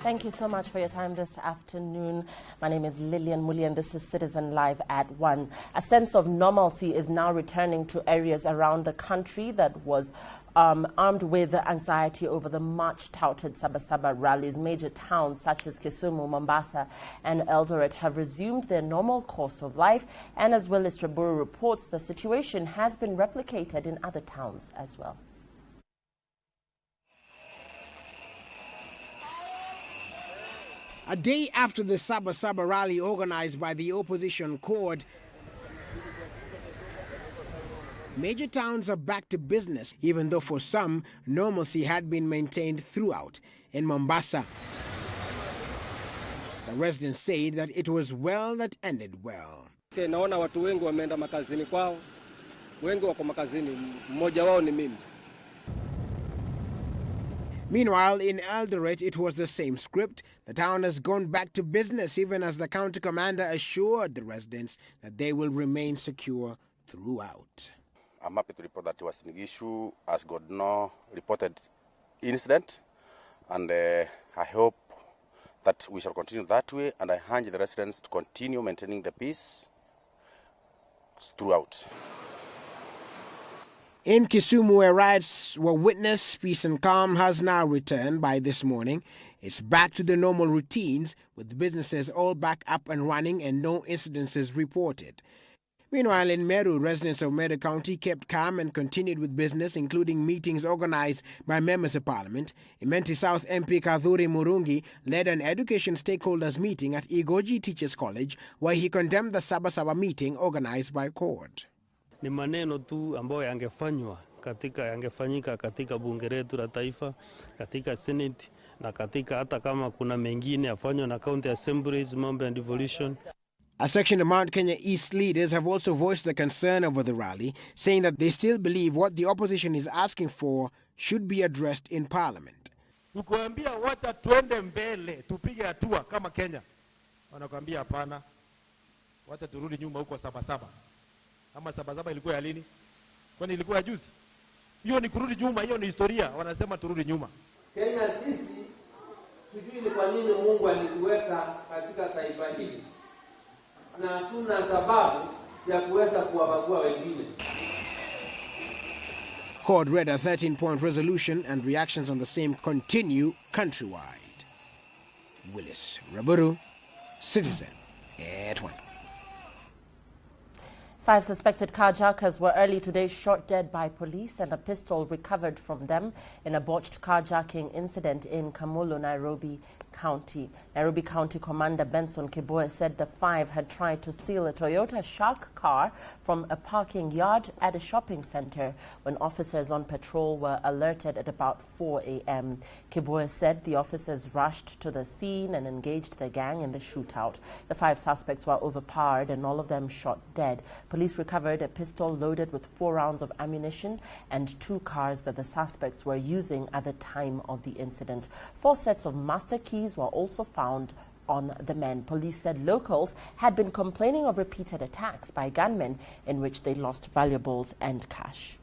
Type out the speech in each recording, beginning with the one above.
Thank you so much for your time this afternoon. My name is Lillian Muli and this is Citizen Live at 1. A sense of normalcy is now returning to areas around the country that was armed with anxiety over the much-touted Sabasaba rallies. Major towns such as Kisumu, Mombasa and Eldoret have resumed their normal course of life, and as well as Traburu reports, the situation has been replicated in other towns as well. A day after the Sabasaba rally organized by the opposition court, major towns are back to business, even though for some, normalcy had been maintained throughout. In Mombasa, the residents said that it was well that ended well. Naona watu wengi wameenda makazini kwao. Wengi wako makazini, mmoja wao ni mimi. Meanwhile, in Eldoret, it was the same script. The town has gone back to business, even as the county commander assured the residents that they will remain secure throughout. I'm happy to report that Wasinigishu has got no reported incident, and I hope that we shall continue that way, and I urge the residents to continue maintaining the peace throughout. In Kisumu, where riots were witnessed, peace and calm has now returned by this morning. It's back to the normal routines, with businesses all back up and running and no incidences reported. Meanwhile, in Meru, residents of Meru County kept calm and continued with business, including meetings organized by members of parliament. Imenti South MP Kadhuri Murungi led an education stakeholders meeting at Igoji Teachers College, where he condemned the Sabasaba meeting organized by court. Ni maneno tu ambayo yangefanyika katika bunge letu la taifa, katika Senate na katika hata kama kuna mengine yafanywa na county assemblies, mambo ya devolution. A section of Mount Kenya East leaders have also voiced their concern over the rally, saying that they still believe what the opposition is asking for should be addressed in parliament. Tukuambia wacha tuende mbele, tupige hatua kama Kenya. Wanakuambia hapana. Wacha turudi nyuma huko Sabasaba. Ama Sabasaba ilikuwa ya lini? Kwani ilikuwa ya juzi? Hiyo ni kurudi nyuma, hiyo ni historia. Wanasema turudi nyuma. Kenya sisi sijui ni kwa nini Mungu alituweka katika taifa hili. Na hatuna sababu ya kuweza kuwabagua wengine. Court read a 13-point resolution and reactions on the same continue countrywide. Willis Raburu, Citizen at 1. 5 suspected carjackers were early today shot dead by police, and a pistol recovered from them in a botched carjacking incident in Kamulu, Nairobi County. Nairobi County Commander Benson Kiboe said the 5 had tried to steal a Toyota Shark car from a parking yard at a shopping center when officers on patrol were alerted at about 4 a.m. Kiboe said the officers rushed to the scene and engaged the gang in the shootout. The 5 suspects were overpowered and all of them shot dead. Police recovered a pistol loaded with 4 rounds of ammunition and 2 cars that the suspects were using at the time of the incident. 4 sets of master keys were also found on the men. Police said locals had been complaining of repeated attacks by gunmen in which they lost valuables and cash.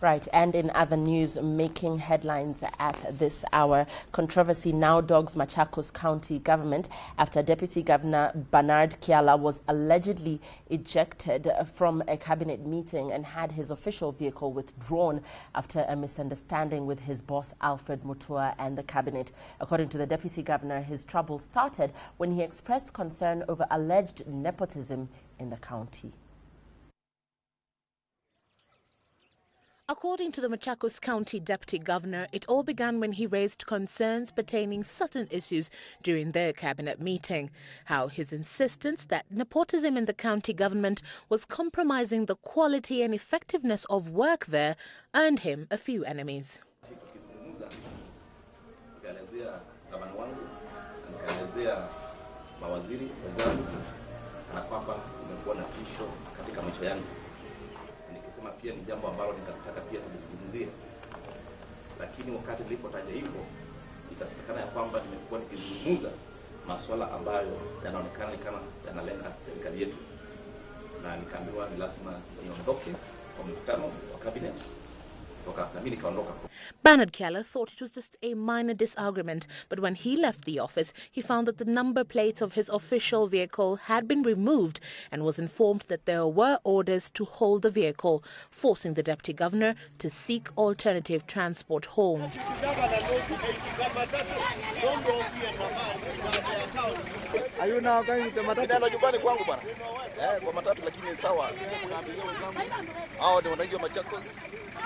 Right, and in other news making headlines at this hour, controversy now dogs Machakos County government after Deputy Governor Bernard Kiala was allegedly ejected from a cabinet meeting and had his official vehicle withdrawn after a misunderstanding with his boss Alfred Mutua and the cabinet. According to the Deputy Governor, his trouble started when he expressed concern over alleged nepotism in the county. According to the Machakos County Deputy Governor, it all began when he raised concerns pertaining certain issues during their cabinet meeting. How his insistence that nepotism in the county government was compromising the quality and effectiveness of work there earned him a few enemies. Pia ni jambo ambalo nikataka pia kuzungumzia, lakini wakati nilipotaja hivyo itasemekana ya kwamba nimekuwa nikizungumza masuala ambayo yanaonekana kama yanalenga serikali yetu, na nikaambiwa ni lazima niondoke kwa mkutano wa cabinet na mimi nikaondoka. Bernard KWALE thought it was just a minor disagreement, but when he left the office, he found that the number plates of his official vehicle had been removed and was informed that there were orders to hold the vehicle, forcing the Deputy Governor to seek alternative transport home. Are you now going to Matatu? Ninaenda nyumbani kwangu bwana. Kwa matatu lakini sawa. Hao ndio wanajua Machakos.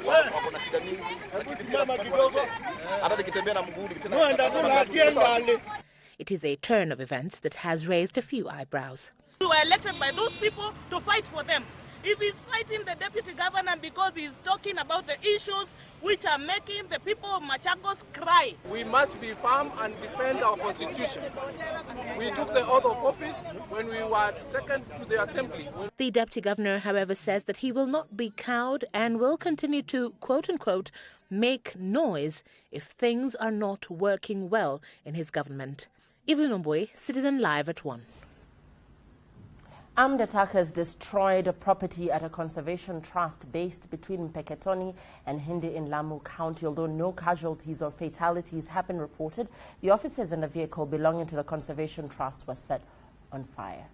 Wako na shida mingi. Hata nikitembea na mguu nikitembea. It is a turn of events that has raised a few eyebrows. We were elected by those people to fight for them. If he's fighting the deputy governor because he's talking about the issues which are making the people of Machakos cry. We must be firm and defend our constitution. We took the oath of office when we were taken to the assembly. The deputy governor, however, says that he will not be cowed and will continue to, quote-unquote, make noise if things are not working well in his government. Evelyn Omboy, Citizen Live at 1. Armed attackers destroyed a property at a conservation trust based between MPEKETONI and Hindi in Lamu County. Although no casualties or fatalities have been reported, the offices and a vehicle belonging to the conservation trust were set on fire.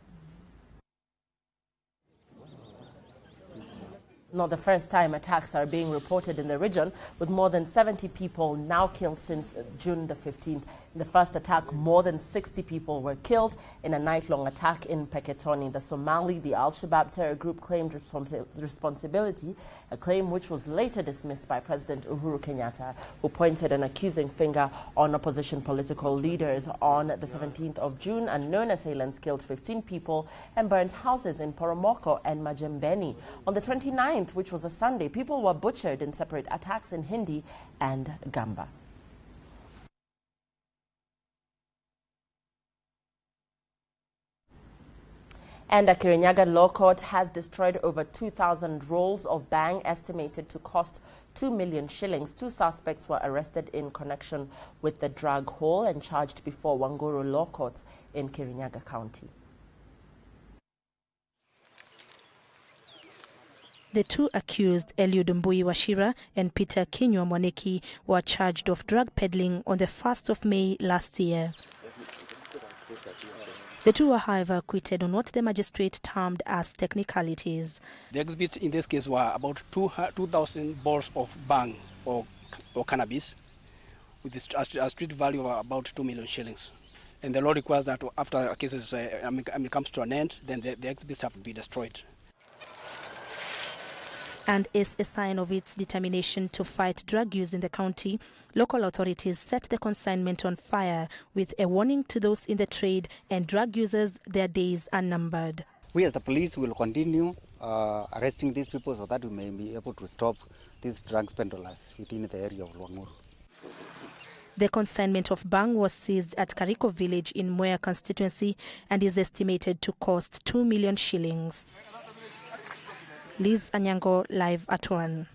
Not the first time attacks are being reported in the region, with more than 70 people now killed since June the 15th. In the first attack, more than 60 people were killed in a night-long attack in MPEKETONI. The Al-Shabaab terror group claimed responsibility, a claim which was later dismissed by President Uhuru Kenyatta, who pointed an accusing finger on opposition political leaders. On the 17th of June, unknown assailants killed 15 people and burnt houses in Poromoko and Majembeni. On the 29th, which was a Sunday, people were butchered in separate attacks in Hindi and Gamba. And a Kirinyaga law court has destroyed over 2,000 rolls of BHANG estimated to cost 2 million shillings. 2 suspects were arrested in connection with the drug haul and charged before Wanguru law courts in Kirinyaga County. The 2 accused, Eliud Mbui Washira and Peter Kinywa Mwaneki, were charged of drug peddling on the 1st of May last year. The 2 were, however, acquitted on what the magistrate termed as technicalities. The exhibits in this case were about 2,000 balls of BHANG or cannabis with a street value of about 2 million shillings. And the law requires that after a case comes to an end, then the exhibits have to be destroyed. And as a sign of its determination to fight drug use in the county, local authorities set the consignment on fire with a warning to those in the trade and drug users their days are numbered. We as the police will continue arresting these people so that we may be able to stop these drug peddlers within the area of Wanguru. The consignment of BHANG was seized at Kariko village in Mwea constituency and is estimated to cost 2 million shillings. Liz Anyango, Live at 1.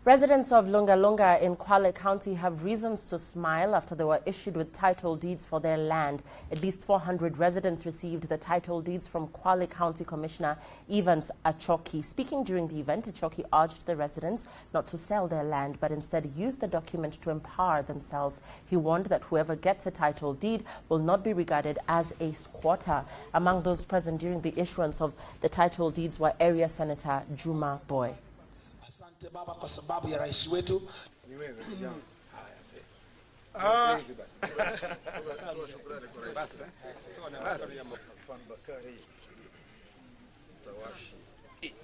Residents of Lunga Lunga in KWALE County have reasons to smile after they were issued with title deeds for their land. At least 400 residents received the title deeds from KWALE County Commissioner Evans Achoki. Speaking during the event, Achoki urged the residents not to sell their land, but instead use the document to empower themselves. He warned that whoever gets a title deed will not be regarded as a squatter. Among those present during the issuance of the title deeds were Area Senator Juma Boy. Baba kwa sababu ya rais wetu.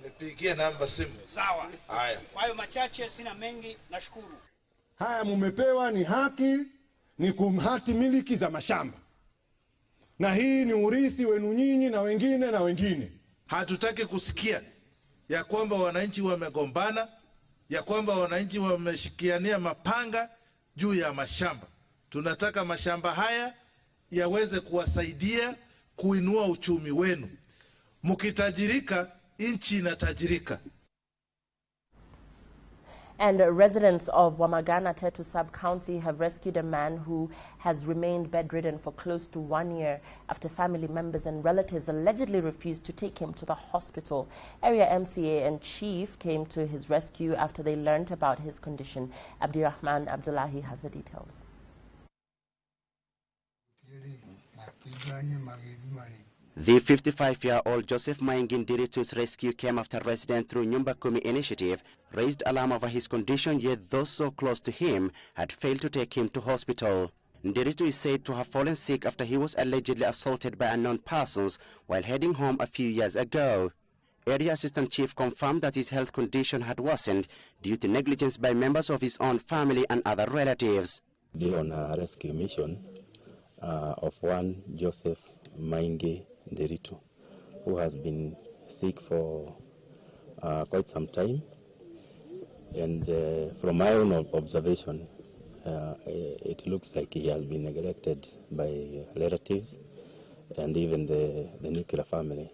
Nipigie namba simu. Sawa. Haya. Kwa hiyo machache sina mengi, nashukuru. Haya mumepewa ni haki, ni kumhati miliki za mashamba. Na hii ni urithi wenu nyinyi na wengine na wengine. Hatutaki kusikia ya kwamba wananchi wamegombana, ya kwamba wananchi wameshikiania mapanga juu ya mashamba. Tunataka mashamba haya yaweze kuwasaidia kuinua uchumi wenu. Mkitajirika, nchi inatajirika. And residents of Wamagana Tetu sub-county have rescued a man who has remained bedridden for close to 1 year after family members and relatives allegedly refused to take him to the hospital. Area MCA and chief came to his rescue after they learned about his condition. Abdirahman Abdullahi has the details. The 55-year-old Joseph Maingin Diritu's rescue came after residents through Nyumba Kumi initiative raised alarm over his condition, yet those so close to him had failed to take him to hospital. Ndiritu is said to have fallen sick after he was allegedly assaulted by unknown persons while heading home a few years ago. Area Assistant Chief confirmed that his health condition had worsened due to negligence by members of his own family and other relatives. On a rescue mission of one Joseph Maingi Ndiritu, who has been sick for quite some time, and from my own observation, it looks like he has been neglected by relatives and even the nuclear family.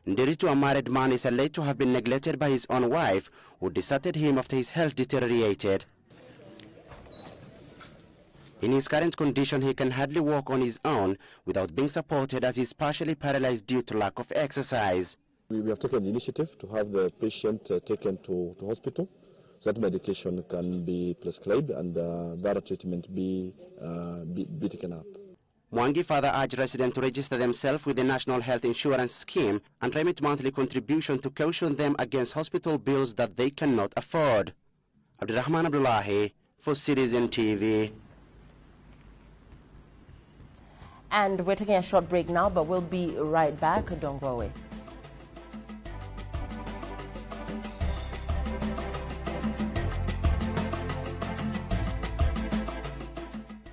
Ndiritu, a married man, is alleged to have been neglected by his own wife, who deserted him after his health deteriorated. In his current condition, he can hardly walk on his own without being supported, as he is partially paralyzed due to lack of exercise. We have taken the initiative to have the patient taken to hospital so that medication can be prescribed and that treatment be taken up. Mwangi further urged residents to register themselves with the National Health Insurance Scheme and remit monthly contribution to caution them against hospital bills that they cannot afford. Abdirahman Abdullahi for Citizen TV. And we're taking a short break now, but we'll be right back. Don't go away.